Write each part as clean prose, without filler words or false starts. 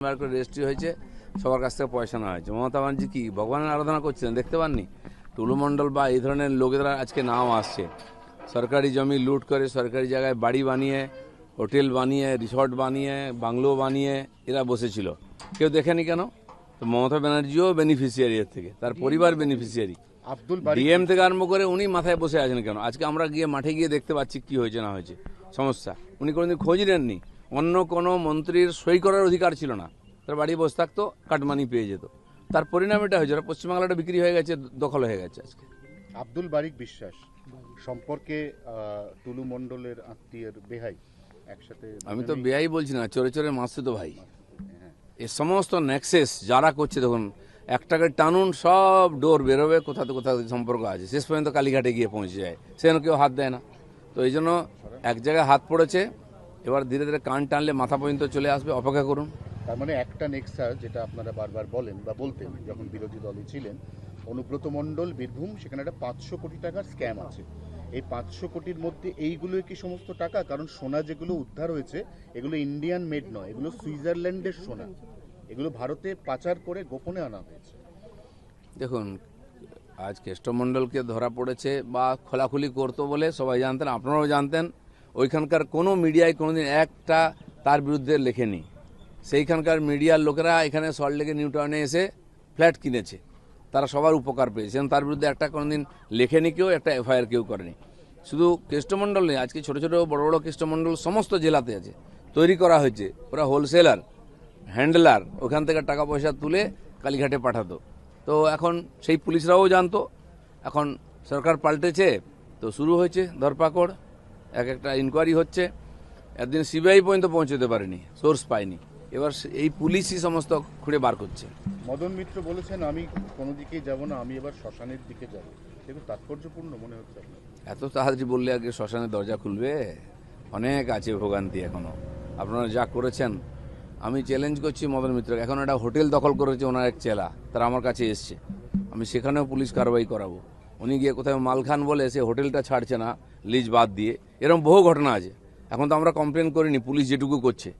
Registry হয়েছে, সবার কাছ থেকে পয়সা নেওয়া হয়েছে। মমতা ব্যানার্জি কি ভগবানের আরাধনা করছিলেন দেখতে পাননি? টুলু মণ্ডল বা এই ধরনের লোকেরা আজকে নাম আসছে, সরকারি জমি লুট করে সরকারি জায়গায় বাড়ি বানিয়ে, হোটেল বানিয়ে, রিসর্ট বানিয়ে, বাংলো বানিয়ে এরা বসেছিল। কেউ দেখেনি কেন? তো মমতা ব্যানার্জিও বেনিফিশিয়ারি এর থেকে, তার পরিবার বেনিফিশিয়ারি। ডিএম থেকে আরম্ভ করে উনি মাথায় বসে আছেন কেন? আজকে আমরা গিয়ে মাঠে গিয়ে দেখতে পাচ্ছি কি হয়েছে না হয়েছে সমস্যা। উনি কোনোদিন খোঁজ নেননি। অন্য কোনো মন্ত্রীর সই করার অধিকার ছিল না, তার বাড়ি বসে থাকতো, কাটমানি পেয়ে যেত। তার পরিণাম এটা হয়েছে, পশ্চিমবাংলাটা বিক্রি হয়ে গেছে, দখল হয়ে গেছে আজকে। আব্দুল বারিক বিশ্বাস সম্পর্কে টুলু মণ্ডলের আত্মীয়ের বেহাই একসাথে, আমি তো বেহাই বলছি না, চোরে চোরে মাসুতো ভাই। এই সমস্ত নেক্সেস যারা করছে, দেখুন একটাকে টানুন, সব ডোর বেরোবে, কোথা সম্পর্ক আছে, শেষ পর্যন্ত কালীঘাটে গিয়ে পৌঁছে যায়, সেখানে কেউ হাত দেয় না। তো এই জন্য এক জায়গায় হাত পড়েছে, এবার ধীরে ধীরে কান টানলে মাথা পর্যন্ত চলে আসবে, অপেক্ষা করুন। তার মানে একটা নেক্সাস, যেটা আপনারা বারবার বলেন বা বলতেন যখন বিরোধী দলে ছিলেন, অনুব্রত মণ্ডল বীরভূম, সেখানে একটা 500 কোটি টাকার স্ক্যাম আছে। এই 500 কোটির মধ্যে এইগুলো কি সমস্ত টাকা? কারণ সোনা যেগুলো উদ্ধার হয়েছে এগুলো ইন্ডিয়ান মেড নয়, এগুলো সুইজারল্যান্ডের সোনা, এগুলো ভারতে পাচার করে গোপনে আনা হয়েছে। দেখুন, আজ কেষ্টমণ্ডলকে ধরা পড়েছে বা খোলাখুলি করতো বলে সবাই জানতেন, আপনারাও জানতেন। ওইখানকার কোনো মিডিয়ায় কোনোদিন একটা তার বিরুদ্ধে লেখেনি। সেইখানকার মিডিয়ার লোকেরা এখানে সল্টলেকে নিউ টাউনে এসে ফ্ল্যাট কিনেছে, তারা সবার উপকার পেয়েছে, তার বিরুদ্ধে একটা কোনোদিন লেখেনি কেউ, একটা এফআইআর কেউ করেনি। শুধু কেষ্টমণ্ডল নেই, আজকে ছোটো ছোটো বড় বড় কেষ্টমণ্ডল সমস্ত জেলাতে আছে, তৈরি করা হয়েছে। ওরা হোলসেলার, হ্যান্ডলার, ওখান থেকে টাকা পয়সা তুলে কালীঘাটে পাঠাতো। তো এখন সেই পুলিশরাও জানতো, এখন সরকার পাল্টেছে তো শুরু হয়েছে ধরপাকড়, এক একটা ইনকোয়ারি হচ্ছে। একদিন সিবিআই পর্যন্ত পৌঁছতে পারেনি, সোর্স পায়নি, এবার এই পুলিশই সমস্ত খুঁড়ে বার করছে। মদন মিত্র বলেছেন, আমি কোনো দিকেই যাব না, আমি এবার শ্মশানের দিকে যাব। সেগুলো তাৎপর্যপূর্ণ মনে হচ্ছে আপনার? এত তাড়াতাড়ি বললে আগে শ্মশানের দরজা খুলবে? অনেক আছে ভোগান্তি এখনো। আপনারা যা করেছেন, আমি চ্যালেঞ্জ করছি মদন মিত্রকে। এখন একটা হোটেল দখল করেছে ওনার এক চেলা, তারা আমার কাছে এসছে, আমি সেখানেও পুলিশ কারবাই করাবো। উনি গিয়ে কোথাও মাল খান বলে সে হোটেলটা ছাড়ছে না লিজ বাদ দিয়ে, এরকম বহু ঘটনা আছে। এখন তো আমরা কমপ্লেন করিনি, পুলিশ যেটুকু করছে।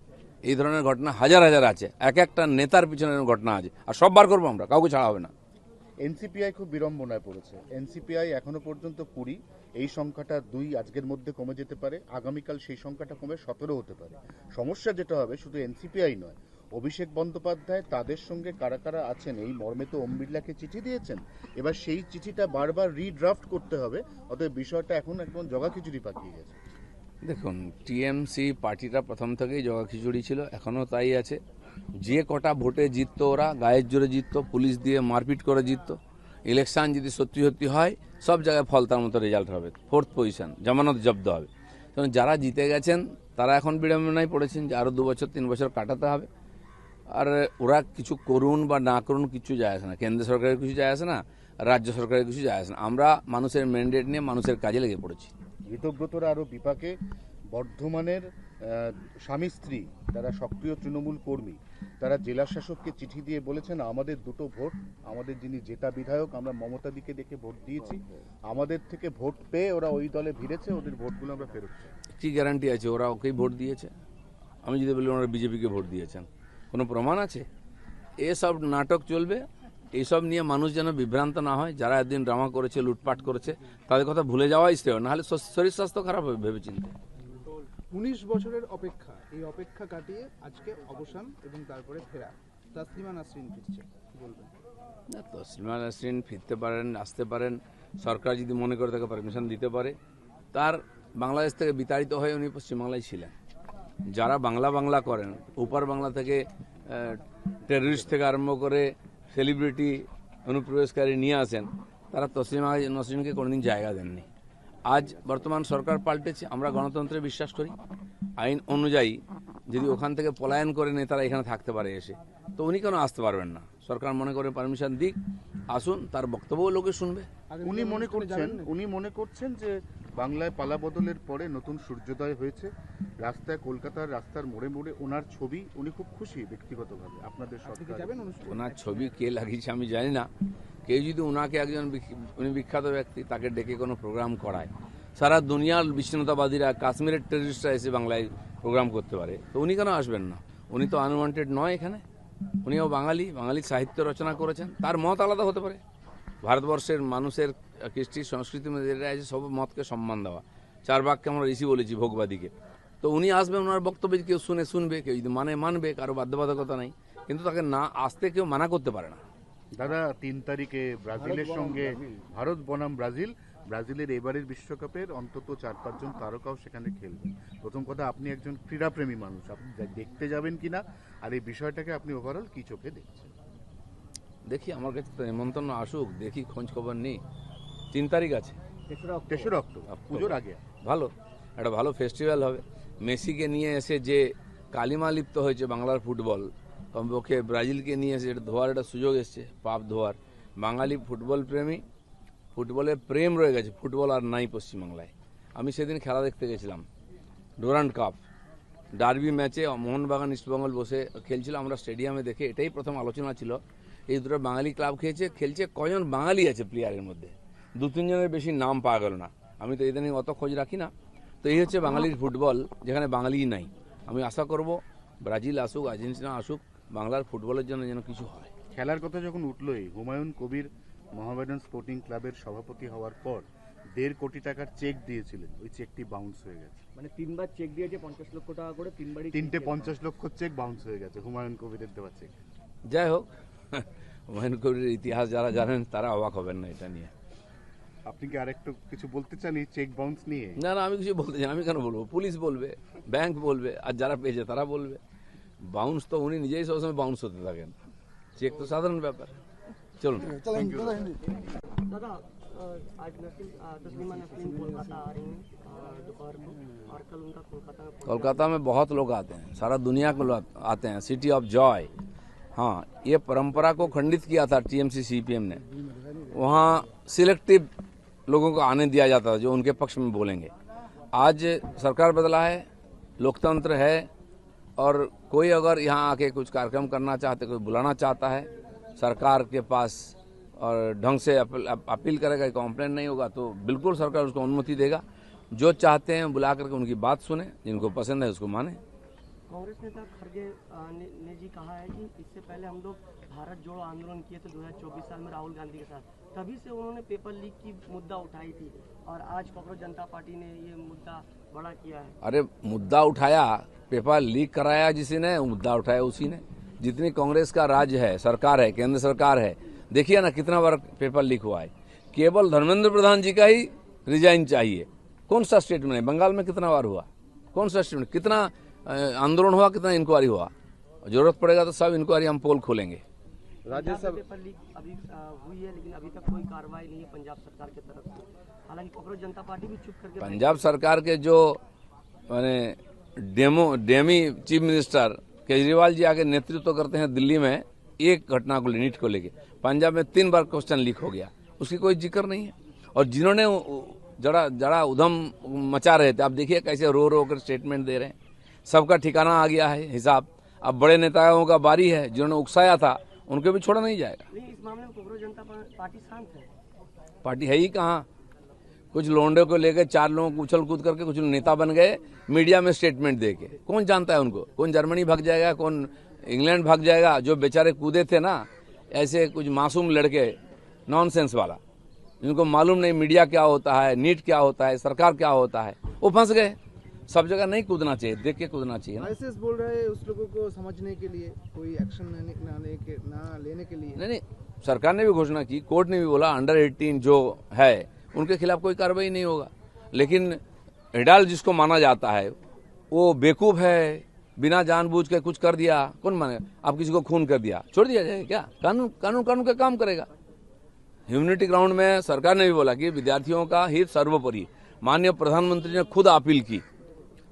এই ধরনের ঘটনা হাজার হাজার আছে, এক একটা নেতার পিছনে ঘটনা আছে, আর সব বার করবো আমরা, কাউকে ছাড়া হবে না। এনসিপিআই খুব বিড়ম্বনায় পড়েছে। এনসিপিআই এখনো পর্যন্ত 20, এই সংখ্যাটা 2 আজকের মধ্যে কমে যেতে পারে, আগামীকাল সেই সংখ্যাটা কমে 17 হতে পারে। সমস্যা যেটা হবে, শুধু এনসিপিআই নয়, অভিষেক বন্দ্যোপাধ্যায় তাদের সঙ্গে কারা কারা আছেন এই মর্মে তো ওম বিড়লাকে চিঠি দিয়েছেন। এবার সেই চিঠিটা বারবার রিড্রাফট করতে হবে, অতএব বিষয়টা এখন একদম জগাখিচুড়ি পাকিয়ে গেছে। দেখুন, টিএমসি পার্টিটা প্রথম থেকেই জগাখিচুড়ি ছিল, এখনও তাই আছে। যে কটা ভোটে জিততো ওরা গায়ের জোরে জিততো, পুলিশ দিয়ে মারপিট করে জিততো। ইলেকশন যদি সত্যি সত্যি হয়, সব জায়গায় ফল তার মতো রেজাল্ট হবে, 4th পজিশন, জামানত জব্দ হবে। কারণ যারা জিতে গেছেন তারা এখন বিড়ম্বনায় পড়েছেন যে আরও 2 বছর 3 বছর কাটাতে হবে। আর ওরা কিছু করুন বা না করুন কিছু যায় আসে না, কেন্দ্র সরকারের কিছু যায় আসে না, রাজ্য সরকারের কিছু যায় আসে না। আমরা মানুষের ম্যান্ডেট নিয়ে মানুষের কাজে লেগে পড়েছি। ঋতব্রতরা আরও বিপাকে। বর্ধমানের স্বামী স্ত্রী, তারা সক্রিয় তৃণমূল কর্মী, তারা জেলা শাসককে চিঠি দিয়ে বলেছেন, আমাদের 2টো ভোট, আমাদের যিনি জেতা বিধায়ক, আমরা মমতা দিকে দেখে ভোট দিয়েছি, আমাদের থেকে ভোট পেয়ে ওরা ওই দলে ভিড়েছে, ওদের ভোটগুলো আমরা ফেরত চাই। কি গ্যারান্টি আছে ওরা ওকেই ভোট দিয়েছে? আমি যদি বলি ওনারা বিজেপিকে ভোট দিয়েছেন, কোনো প্রমাণ আছে? এসব নাটক চলবে, এইসব নিয়ে মানুষ যেন বিভ্রান্ত না হয়। যারা একদিন ড্রামা করেছে, লুটপাট করেছে, তাদের কথা ভুলে যাওয়াই শ্রেয়, নাহলে শরীর স্বাস্থ্য খারাপ হবে ভেবেচিন্তে। 19 বছরের অপেক্ষা, এই অপেক্ষা কাটিয়ে আজকে অবসান এবং তারপরে ফেরা। তাসলিমা নাসরিন ফিরছে, কি বলবেন? না, তসলিমা নাসরিন ফিরতে পারেন, আসতে পারেন, সরকার যদি মনে করে তাকে পারমিশন দিতে পারে। তার বাংলাদেশ থেকে বিতাড়িত হয়ে উনি পশ্চিমবাংলায় ছিলেন। যারা বাংলা করেন, উপর বাংলা থেকে টেররিস্ট থেকে আরম্ভ করে সেলিব্রিটি অনুপ্রবেশকারী নিয়ে আসেন, তারা তসলিমা নাসরিনকে কোনোদিন জায়গা দেননি। আজ বর্তমান সরকার পাল্টেছে, আমরা গণতন্ত্রে বিশ্বাস করি। আইন অনুযায়ী যদি ওখান থেকে পলায়ন করে নেতারা এখানে থাকতে পারে এসে, তো উনি কেন আসতে পারবেন না? সরকার মনে করে পারমিশন দিক, আসুন, তার বক্তব্যও লোকে শুনবে। উনি মনে করছেন যে বাংলায় পালা বদলের পরে নতুন সূর্যোদয় হয়েছে, রাস্তায়, কলকাতার রাস্তার মোড়ে মোড়ে ওনার ছবি, উনি খুব খুশি ব্যক্তিগতভাবে। আপনাদের সরকার ওনার ছবি কে লাগিয়েছে আমি জানি না। কেউ যদি ওনাকে একজন, উনি বিখ্যাত ব্যক্তি, তাকে ডেকে কোনো প্রোগ্রাম করায়, সারা দুনিয়ার বিচ্ছিন্নতাবাদীরা, কাশ্মীরের টেররিস্টরা এসে বাংলায় প্রোগ্রাম করতে পারে, তো উনি কেন আসবেন না? উনি তো আনওয়ান্টেড নয় এখানে। উনিও বাঙালি, বাঙালি সাহিত্য রচনা করেছেন। তার মত আলাদা হতে পারে। ভারতবর্ষের মানুষের কৃষ্টি সংস্কৃতির মধ্যে যেটা আছে সব মতকে সম্মান দেওয়া। চার বাক্যে আমরা ঋষি বলেছি ভোগবাদীকে। তো উনি আসবেন, ওনার বক্তব্য কেউ শুনবে, কেউ যদি মানবে, কারো বাধ্যবাধকতা নাই, কিন্তু তাকে না আসতে কেউ মানা করতে পারে না। দাদা 3 তারিখে ব্রাজিলের সঙ্গে ভারত বনাম ব্রাজিলের এবারের বিশ্বকাপের অন্তত 4-5 জন তারকাও সেখানে খেলবেন। প্রথম কথা, আপনি একজন ক্রীড়াপ্রেমী মানুষ, আপনি দেখতে যাবেন কিনা, আর এই বিষয়টাকে আপনি ওভারঅল কি চোখে দেখছেন? দেখি, আমার কাছে তো নিমন্ত্রণ আসুক, দেখি, খোঁজ খবর নেই। 3 তারিখ আছে, 3রা অক্টোবর, পুজোর আগে। ভালো, একটা ভালো ফেস্টিভ্যাল হবে। মেসিকে নিয়ে এসে যে কালিমা লিপ্ত হয়েছে বাংলার ফুটবল, কমপক্ষে ব্রাজিলকে নিয়ে এসে এটা ধোয়ার একটা সুযোগ এসছে, পাপ ধোয়ার। বাঙালি ফুটবল প্রেমী, ফুটবলের প্রেম রয়ে গেছে, ফুটবল আর নাই পশ্চিমবাংলায়। আমি সেদিন খেলা দেখতে গেছিলাম, ডুরান্ড কাপ ডার্বি ম্যাচে মোহনবাগান ইস্টবেঙ্গল বসে খেলছিল। আমরা স্টেডিয়ামে দেখে এটাই প্রথম আলোচনা ছিল, এই দুটো বাঙালি ক্লাব খেলছে, কজন বাঙালি আছে প্লেয়ারের মধ্যে? 2-3 জনের বেশি নাম পাওয়া গেল না। আমি তো ইদানিং অত খোঁজ রাখি না। তো এই হচ্ছে বাঙালির ফুটবল, যেখানে বাঙালিই নাই। আমি আশা করব ব্রাজিল আসুক, আর্জেন্টিনা আসুক, বাংলার ফুটবলের জন্য যেন কিছু হয়। খেলার কথা যখন উঠলোই, হুমায়ুন কবির মোহামেডান স্পোর্টিং ক্লাবের সভাপতি হওয়ার পর 1.5 কোটি টাকার চেক দিয়েছিলেন, ওই চেকটি বাউন্স হয়ে গেছে। মানে 3বার চেক দিয়েছে 50 লক্ষ টাকা করে, 3বারই 50 লক্ষ চেক বাউন্স হয়ে গেছে হুমায়ুন কবিরের দেওয়া চেক। যাই হোক, হুমায়ুন কবিরের ইতিহাস যারা জানেন তারা অবাক হবেন না এটা নিয়ে। আপনি কি আরেকটু কিছু বলতে চান এই চেক বাউন্স নিয়ে? না, আমি কিছু বলতে চাই, আমি কেন বলবো? পুলিশ বলবে, ব্যাংক বলবে, আর যারা পেয়েছে তারা বলবে। বাউন্স তো উনি নিজেই সবসময় বাউন্স হতে থাকেন, চেক তো সাধারণ ব্যাপার। চলুন। दादा आज तस्लीमा नसरीन कोलकाता आ रही हैं दोपहर को, और कल उनका कोलकाता में बहुत लोग आते हैं, सारा दुनिया के लोग आते हैं, सिटी ऑफ जॉय। हाँ, ये परंपरा को खंडित किया था टीएमसी सीपीएम ने। वहाँ सिलेक्टिव लोगों को आने दिया जाता था जो उनके पक्ष में बोलेंगे। आज सरकार बदला है, लोकतंत्र है, और कोई अगर यहाँ आके कुछ कार्यक्रम करना चाहते, कोई बुलाना चाहता है, सरकार के पास और ढंग से अपील करेगा, कंप्लेंट नहीं होगा, तो बिल्कुल सरकार उसको अनुमति देगा। जो चाहते हैं बुला करके उनकी बात सुने, जिनको पसंद है उसको माने। कांग्रेस नेता खड़गे ने जी कहा है कि इससे पहले हम लोग भारत जोड़ो आंदोलन किए थे 2024 साल में राहुल गांधी के साथ, तभी से उन्होंने पेपर लीक की मुद्दा उठाई थी, और आज कांग्रेस जनता पार्टी ने ये मुद्दा बड़ा किया है। अरे मुद्दा उठाया, पेपर लीक कराया जिसने, मुद्दा उठाया उसी ने। जितनी कांग्रेस का राज्य है, सरकार है, केंद्र सरकार है, देखिए ना कितना बार पेपर लीक हुआ है। केवल धर्मेंद्र प्रधान जी का ही रिजाइन चाहिए। कौन सा स्टेटमेंट है? बंगाल में कितना बार हुआ? कौन सा स्टेटमेंट? कितना आंदोलन हुआ, कितना इंक्वायरी हुआ? जरूरत पड़ेगा तो सब इंक्वायरी हम पोल खोलेंगे। राज्यसभा पेपर लीक अभी हुई है, लेकिन अभी तक कोई कार्रवाई नहीं है पंजाब सरकार की तरफ से। हालांकि कांग्रेस जनता पार्टी भी चुप करके पंजाब सरकार के जो मैंने Demi chief minister Kejriwal ji आगे नेतृत्व करते हैं दिल्ली में, एक घटना को नीट को लेके पंजाब में 3 बार क्वेश्चन लीक हो गया, उसकी कोई जिक्र नहीं है। और जिन्होंने जड़ा उधम मचा रहे थे, आप देखिए कैसे रो रो कर स्टेटमेंट दे रहे हैं। सबका ठिकाना आ गया है हिसाब। अब बड़े नेताओं का बारी है, जिन्होंने उकसाया था उनको भी छोड़ा नहीं जाएगा। इस मामले में कांग्रेस जनता पार्टी शांत है। पार्टी है ही कहाँ? कुछ लोंडे को लेकर 4 लोगों को उछल कूद करके कुछ नेता बन गए मीडिया में स्टेटमेंट देके। कौन जानता है उनको? कौन जर्मनी भाग जाएगा, कौन इंग्लैंड भाग जाएगा? जो बेचारे कूदे थे ना, ऐसे कुछ मासूम लड़के, नॉनसेंस वाला, जिनको मालूम नहीं मीडिया क्या होता है, नीट क्या होता है, सरकार क्या होता है, वो फंस गए। सब जगह नहीं कूदना चाहिए, देख के कूदना चाहिए। आईएसएस बोल रहे हैं उस लोगों को समझने के लिए, कोई एक्शन लेने के लिए। नहीं, सरकार ने भी घोषणा की, कोर्ट ने भी बोला अंडर 18 जो है उनके खिलाफ कोई कार्रवाई नहीं होगा। लेकिन हिडाल जिसको माना जाता है वो बेवकूफ है, बिना जानबूझ के कुछ कर दिया। कौन माने? आप किसी को खून कर दिया, छोड़ दिया जाएगा क्या? कानून का काम करेगा। ह्यूमनिटी ग्राउंड में सरकार ने भी बोला कि विद्यार्थियों का हित सर्वोपरि। माननीय प्रधानमंत्री ने खुद अपील की,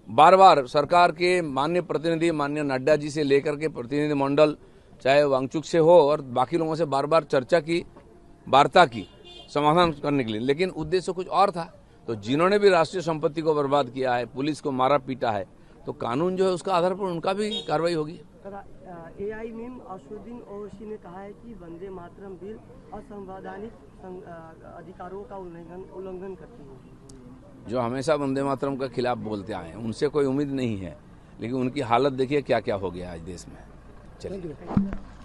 बार बार सरकार के माननीय प्रतिनिधि, माननीय नड्डा जी से लेकर के प्रतिनिधि मंडल, चाहे वांगचुक से हो और बाकी लोगों से बार बार चर्चा की, वार्ता की समाधान करने के लिए, लेकिन उद्देश्य कुछ और था। तो जिन्होंने भी राष्ट्रीय संपत्ति को बर्बाद किया है, पुलिस को मारा पीटा है, तो कानून जो है उसका आधार पर उनका भी कार्रवाई होगी। एआईएमआईएम असदुद्दीन ओवैसी ने कहा है कि वंदे मातरम बिल असंवैधानिक अधिकारों का उल्लंघन करती है। जो हमेशा वंदे मातरम के खिलाफ बोलते आए हैं उनसे कोई उम्मीद नहीं है, लेकिन उनकी हालत देखिए क्या क्या हो गया आज देश में। चलिए